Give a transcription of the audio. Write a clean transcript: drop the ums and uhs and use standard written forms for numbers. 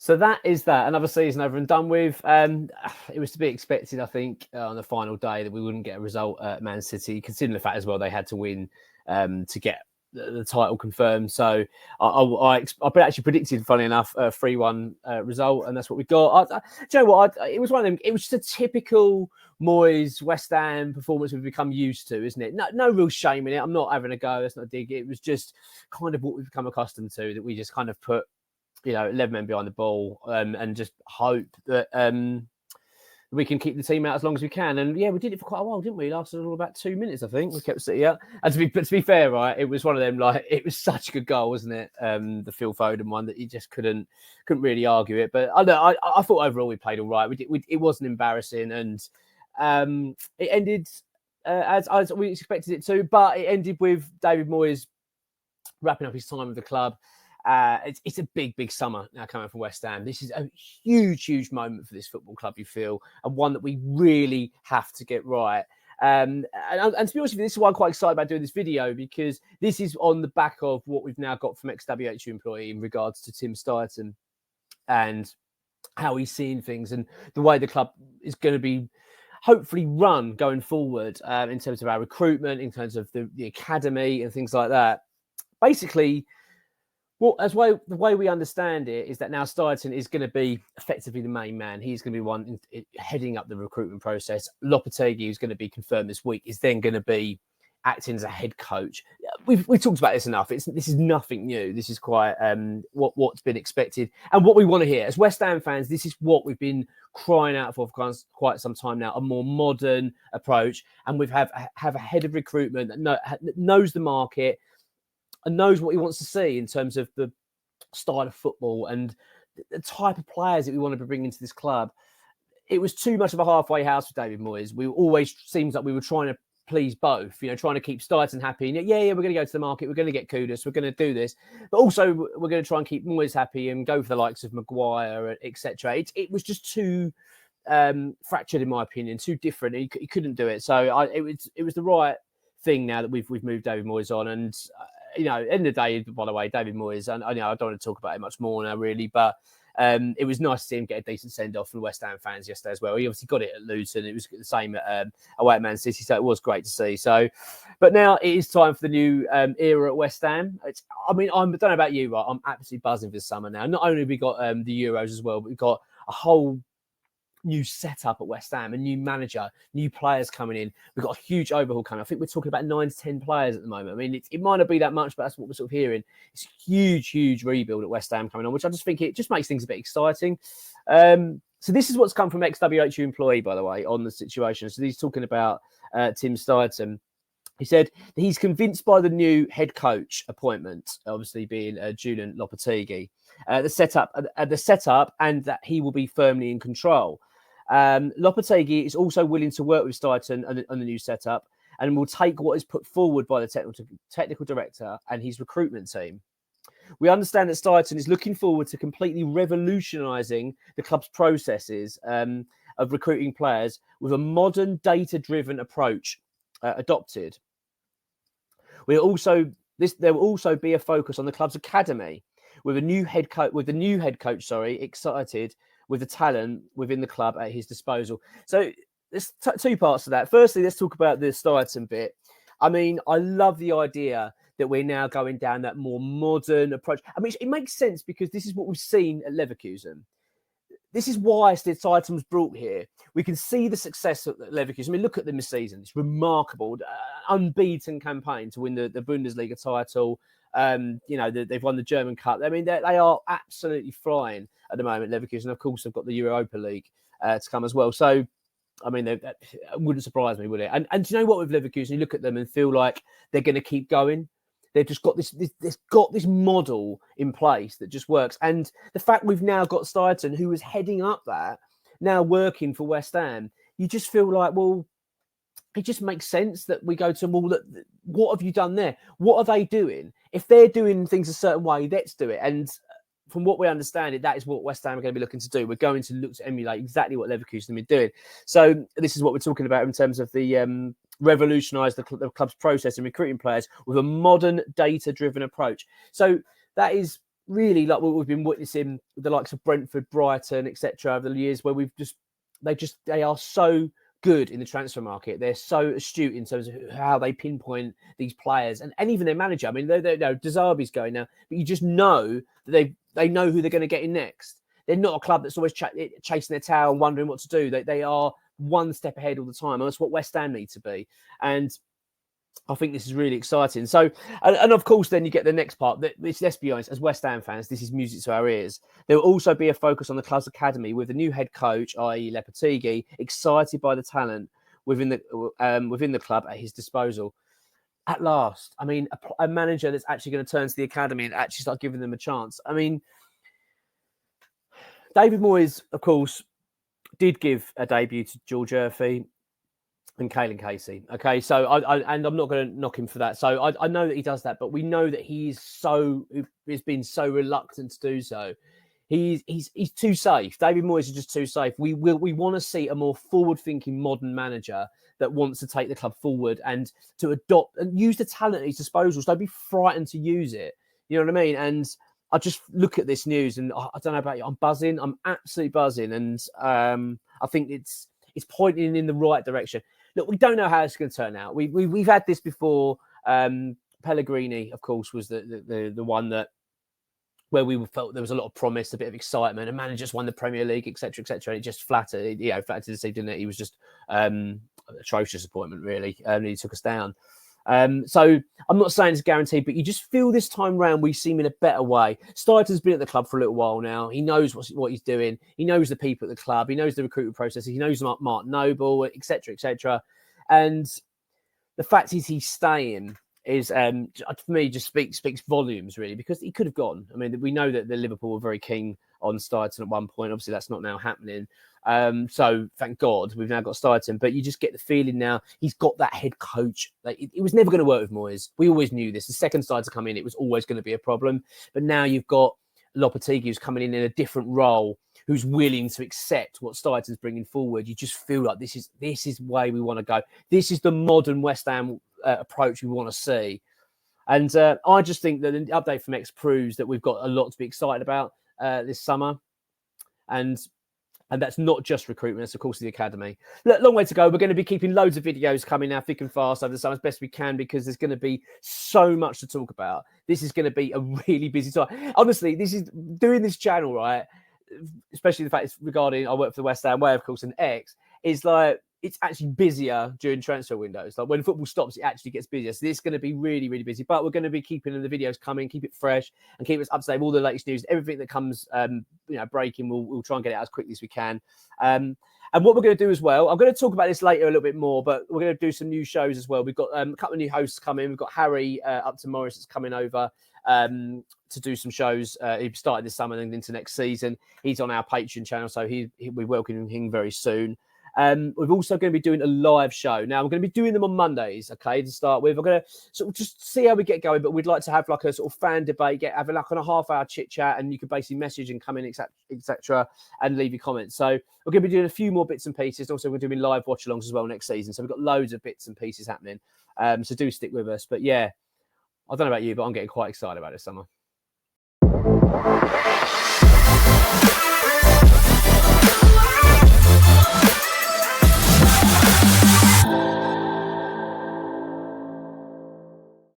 So that is that. Another season over and done with. It was to be expected, I think, on the final day that we wouldn't get a result at Man City, considering the fact as well they had to win to get the title confirmed. So I actually predicted, funny enough, a 3-1 result, and that's what we got. Do you know what? It was one of them. It was just a typical Moyes West Ham performance we've become used to, isn't it? No real shame in it. I'm not having a go. That's not a dig. It was just kind of what we've become accustomed to, that we just kind of put 11 men behind the ball and just hope that we can keep the team out as long as we can. And yeah, we did it for quite a while, didn't we? It lasted all about 2 minutes, I think. We kept City out. And to be fair, right, it was one of them, like, it was such a good goal, wasn't it? The Phil Foden one, that you just couldn't really argue it. But I thought overall we played all right. It wasn't embarrassing, and it ended as we expected it to. But it ended with David Moyes wrapping up his time with the club. It's a big summer now coming from West Ham. This is a huge moment for this football club, you feel, and one that we really have to get right. And to be honest with you, this is why I'm quite excited about doing this video, because this is on the back of what we've now got from ExWHUEmployee in regards to Tim Steidten and how he's seeing things and the way the club is going to be hopefully run going forward in terms of our recruitment, in terms of the academy and things like that. Basically, well, the way we understand it is that now Steidten is going to be effectively the main man. He's going to be one heading up the recruitment process. Lopetegui, who's going to be confirmed this week, is then going to be acting as a head coach. We've talked about this enough. This is nothing new. This is quite what's been expected and what we want to hear. As West Ham fans, this is what we've been crying out for quite some time now, a more modern approach. And we've have a head of recruitment that knows the market and knows what he wants to see in terms of the style of football and the type of players that we want to bring into this club. It was too much of a halfway house with David Moyes. We always seems like we were trying to please both, trying to keep Steidten happy. And yeah, we're going to go to the market. We're going to get Kudus. We're going to do this. But also, we're going to try and keep Moyes happy and go for the likes of Maguire, etc. It was just too fractured, in my opinion, too different. He couldn't do it. So it was the right thing now that we've moved David Moyes on. And at the end of the day, by the way, David Moyes, and I don't want to talk about it much more now, really, but it was nice to see him get a decent send-off from West Ham fans yesterday as well. He obviously got it at Luton. It was the same at away at Man City, so it was great to see. So, but now it is time for the new era at West Ham. I don't know about you, right? I'm absolutely buzzing for this summer now. Not only have we got the Euros as well, but we've got a whole new setup at West Ham, a new manager, new players coming in. We've got a huge overhaul coming. I think we're talking about 9 to 10 players at the moment. I mean, it might not be that much, but that's what we're sort of hearing. It's a huge rebuild at West Ham coming on, which I just think it just makes things a bit exciting. So this is what's come from ExWHUEmployee, by the way, on the situation. So he's talking about Tim Steidten. He said that he's convinced by the new head coach appointment, obviously being Julen Lopetegui, the setup, and that he will be firmly in control. Lopetegui is also willing to work with Steidten on the new setup and will take what is put forward by the technical director and his recruitment team. We understand that Steidten is looking forward to completely revolutionising the club's processes of recruiting players with a modern data-driven approach adopted. There will also be a focus on the club's academy with the new head coach, excited with the talent within the club at his disposal. So there's two parts to that. Firstly, let's talk about the Steidten bit. I mean, I love the idea that we're now going down that more modern approach. I mean, it makes sense because this is what we've seen at Leverkusen. This is why Steidten was brought here. We can see the success of Leverkusen. I mean, look at them this season. It's remarkable. Unbeaten campaign to win the Bundesliga title. They've won the German Cup. I mean, they are absolutely flying at the moment, Leverkusen. Of course, they've got the Europa League to come as well. So, I mean, that wouldn't surprise me, would it? And do you know what, with Leverkusen, you look at them and feel like they're going to keep going. They've just got this model in place that just works. And the fact we've now got Steidten, who was heading up that, now working for West Ham, you just feel like, well, it just makes sense that we go to them. Well, what have you done there? What are they doing? If they're doing things a certain way, let's do it. And from what we understand, that is what West Ham are going to be looking to do. We're going to look to emulate exactly what Leverkusen have been doing. So this is what we're talking about in terms of the revolutionise the club's process in recruiting players with a modern data-driven approach. So that is really like what we've been witnessing with the likes of Brentford, Brighton, etc. over the years, where they are so good in the transfer market. They're so astute in terms of how they pinpoint these players and even their manager. I mean, De Zerbi's going now, but you just know that they know who they're going to get in next. They're not a club that's always chasing their tail and wondering what to do. They are one step ahead all the time. And that's what West Ham need to be. And I think this is really exciting. So, and of course, then you get the next part. Let's be honest, as West Ham fans, this is music to our ears. There will also be a focus on the club's academy with the new head coach, i.e. Lopetegui, excited by the talent within the club at his disposal. At last, I mean, a manager that's actually going to turn to the academy and actually start giving them a chance. I mean, David Moyes, of course, did give a debut to George Murphy and Caelan Casey. Okay, so I'm not going to knock him for that. So I know that he does that, but we know that he's been so reluctant to do so. He's too safe. David Moyes is just too safe. We want to see a more forward-thinking, modern manager that wants to take the club forward and to adopt and use the talent at his disposal. So don't be frightened to use it. You know what I mean? And I just look at this news and I don't know about you. I'm buzzing. I'm absolutely buzzing, and I think it's pointing in the right direction. Look, we don't know how it's going to turn out. We've had this before. Pellegrini, of course, was the one that where we felt there was a lot of promise, a bit of excitement. A man just won the Premier League, etc., etc. And it just flattered to deceive, didn't it? He was just atrocious appointment, really. He took us down. So I'm not saying it's guaranteed, but you just feel this time round we seem in a better way. Steidten's been at the club for a little while now. He knows what he's doing. He knows the people at the club. He knows the recruitment process. He knows Mark Noble, etc., etc. And the fact is he's staying is, for me, just speaks volumes, really, because he could have gone. I mean, we know that the Liverpool were very keen on Steidten at one point. Obviously, that's not now happening. So thank God we've now got Steidten, but you just get the feeling now he's got that head coach. Like, it was never going to work with Moyes. We always knew this. The second side to come in, it was always going to be a problem. But now you've got Lopetegui who's coming in a different role, who's willing to accept what Steidten's bringing forward. You just feel like this is the way we want to go. This is the modern West Ham approach we want to see. And I just think that the update from X proves that we've got a lot to be excited about this summer. And that's not just recruitment, it's of course the academy. Look, long way to go. We're going to be keeping loads of videos coming now thick and fast over the summer as best we can, because there's going to be so much to talk about. This is going to be a really busy time. Honestly, this is doing this channel, right? Especially the fact it's regarding, I work for the West Ham Way, of course, and X, is like, it's actually busier during transfer windows. Like when football stops, it actually gets busier. So this is going to be really, really busy. But we're going to be keeping the videos coming, keep it fresh, and keep us up to date with all the latest news. Everything that comes, breaking, we'll try and get it out as quickly as we can. And what we're going to do as well, I'm going to talk about this later a little bit more, but we're going to do some new shows as well. We've got a couple of new hosts coming. We've got Harry up to Morris that's coming over to do some shows. He started this summer and into next season. He's on our Patreon channel, so we welcome him very soon. We're also going to be doing a live show. Now, we're going to be doing them on Mondays, okay, to start with. We're going to sort of just see how we get going, but we'd like to have like a sort of fan debate, have like on a half-hour chit-chat, and you can basically message and come in, etc., and leave your comments. So we're going to be doing a few more bits and pieces. Also, we're doing live watch-alongs as well next season. So we've got loads of bits and pieces happening. So do stick with us. But yeah, I don't know about you, but I'm getting quite excited about this summer.